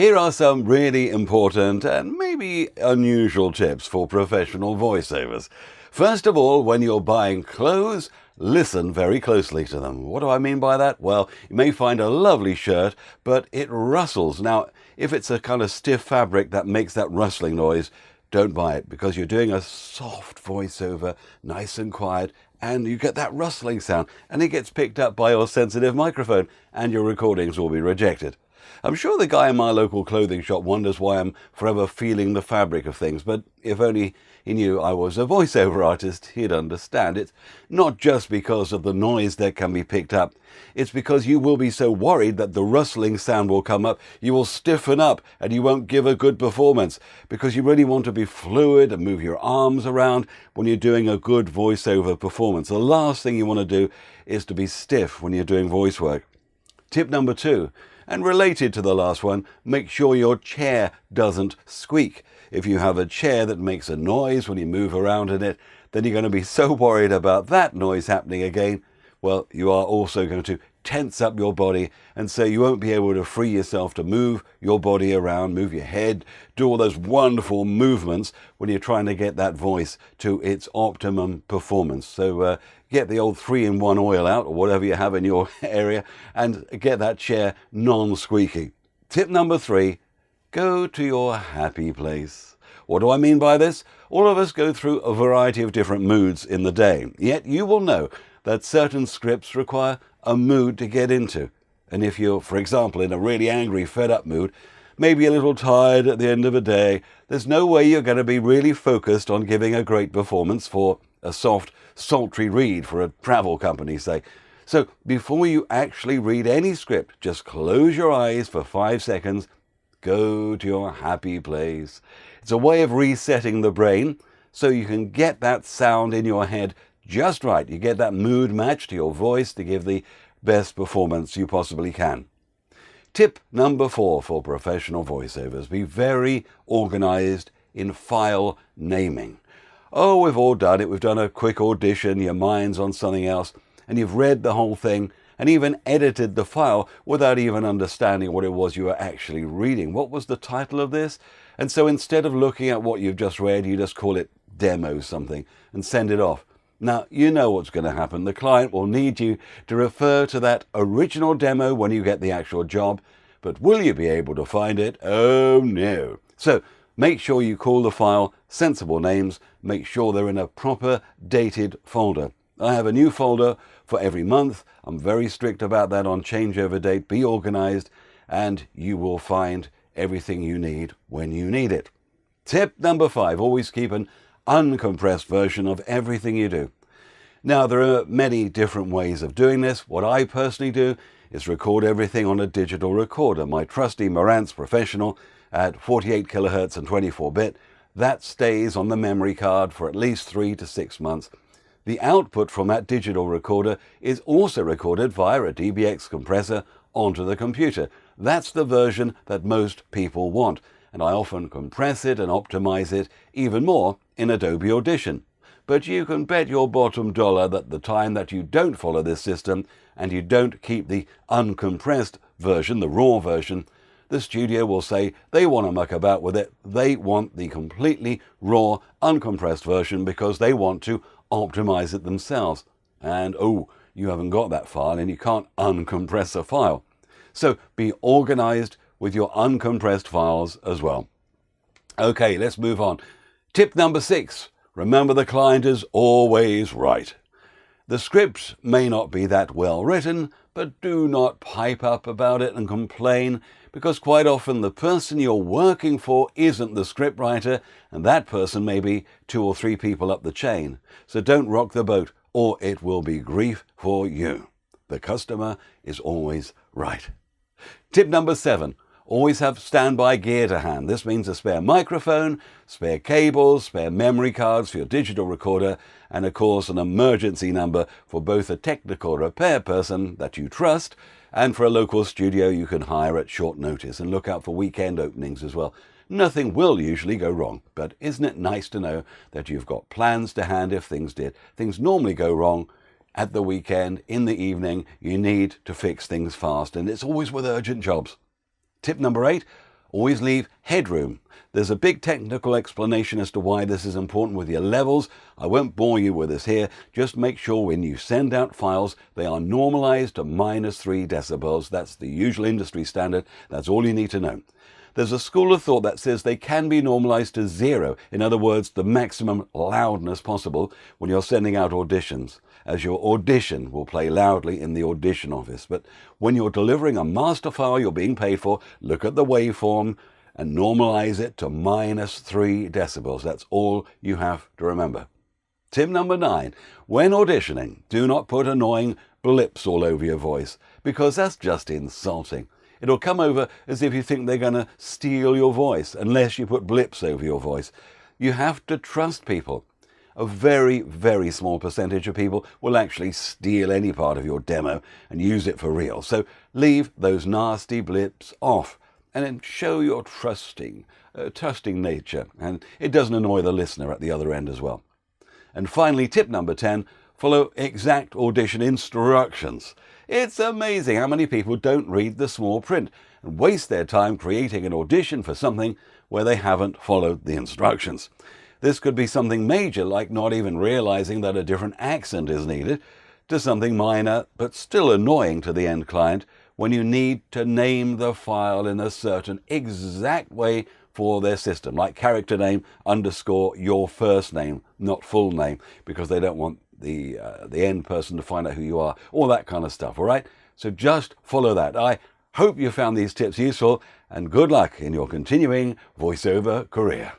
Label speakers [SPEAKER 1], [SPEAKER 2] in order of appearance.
[SPEAKER 1] Here are some really important and maybe unusual tips for professional voiceovers. First of all, when you're buying clothes, listen very closely to them. What do I mean by that? Well, you may find a lovely shirt, but it rustles. Now, if it's a kind of stiff fabric that makes that rustling noise, don't buy it, because you're doing a soft voiceover, nice and quiet, and you get that rustling sound, and it gets picked up by your sensitive microphone, and your recordings will be rejected. I'm sure the guy in my local clothing shop wonders why I'm forever feeling the fabric of things, but if only he knew I was a voiceover artist, he'd understand. It's not just because of the noise that can be picked up. It's because you will be so worried that the rustling sound will come up, you will stiffen up and you won't give a good performance, because you really want to be fluid and move your arms around when you're doing a good voiceover performance. The last thing you want to do is to be stiff when you're doing voice work. Tip number 2. And related to the last one, make sure your chair doesn't squeak. If you have a chair that makes a noise when you move around in it, then you're going to be so worried about that noise happening again. Well, you are also going to tense up your body, and so you won't be able to free yourself to move your body around, move your head, do all those wonderful movements when you're trying to get that voice to its optimum performance. So get the old 3-in-1 oil out, or whatever you have in your area, and get that chair non-squeaky. Tip number 3, go to your happy place. What do I mean by this? All of us go through a variety of different moods in the day, yet you will know that certain scripts require a mood to get into. And if you're, for example, in a really angry, fed-up mood, maybe a little tired at the end of a day, there's no way you're going to be really focused on giving a great performance for a soft, sultry read for a travel company, say. So before you actually read any script, just close your eyes for 5 seconds, go to your happy place. It's a way of resetting the brain so you can get that sound in your head just right. You get that mood match to your voice to give the best performance you possibly can. Tip number 4 for professional voiceovers: be very organized in file naming. Oh, we've all done it. We've done a quick audition, your mind's on something else, and you've read the whole thing and even edited the file without even understanding what it was you were actually reading. What was the title of this? And so instead of looking at what you've just read, you just call it demo something and send it off. Now, you know what's going to happen. The client will need you to refer to that original demo when you get the actual job, but will you be able to find it? Oh no. So make sure you call the file sensible names. Make sure they're in a proper dated folder. I have a new folder for every month. I'm very strict about that on changeover date. Be organized and you will find everything you need when you need it. Tip number 5, always keep an uncompressed version of everything you do. Now, there are many different ways of doing this. What I personally do is record everything on a digital recorder, my trusty Marantz Professional at 48 kilohertz and 24-bit. That stays on the memory card for at least 3 to 6 months. The output from that digital recorder is also recorded via a DBX compressor onto the computer. That's the version that most people want, and I often compress it and optimize it even more in Adobe Audition. But you can bet your bottom dollar that the time that you don't follow this system and you don't keep the uncompressed version, the raw version, the studio will say they want to muck about with it. They want the completely raw, uncompressed version because they want to optimize it themselves. And oh, you haven't got that file and you can't uncompress a file. So be organized with your uncompressed files as well. Okay, let's move on. Tip number 6, remember the client is always right. The script may not be that well written, but do not pipe up about it and complain, because quite often the person you're working for isn't the scriptwriter, and that person may be 2 or 3 people up the chain. So don't rock the boat, or it will be grief for you. The customer is always right. Tip number 7. Always have standby gear to hand. This means a spare microphone, spare cables, spare memory cards for your digital recorder, and of course an emergency number for both a technical repair person that you trust and for a local studio you can hire at short notice. And look out for weekend openings as well. Nothing will usually go wrong, but isn't it nice to know that you've got plans to hand if things did? Things normally go wrong at the weekend, in the evening. You need to fix things fast, and it's always with urgent jobs. Tip number 8, Always leave headroom. There's a big technical explanation as to why this is important with your levels. I won't bore you with this here. Just make sure when you send out files, they are normalized to -3 decibels. That's the usual industry standard. That's all you need to know. There's a school of thought that says they can be normalized to 0. In other words, the maximum loudness possible when you're sending out auditions, as your audition will play loudly in the audition office. But when you're delivering a master file you're being paid for, look at the waveform and normalize it to -3 decibels. That's all you have to remember. Tip number 9. When auditioning, do not put annoying blips all over your voice, because that's just insulting. It'll come over as if you think they're going to steal your voice, unless you put blips over your voice. You have to trust people. A very, very small percentage of people will actually steal any part of your demo and use it for real. So leave those nasty blips off and then show your trusting nature. And it doesn't annoy the listener at the other end as well. And finally, tip number 10, follow exact audition instructions. It's amazing how many people don't read the small print and waste their time creating an audition for something where they haven't followed the instructions. This could be something major, like not even realizing that a different accent is needed, to something minor but still annoying to the end client when you need to name the file in a certain exact way for their system, like character name _ your first name, not full name, because they don't want the end person to find out who you are, all that kind of stuff, all right? So just follow that. I hope you found these tips useful, and good luck in your continuing voiceover career.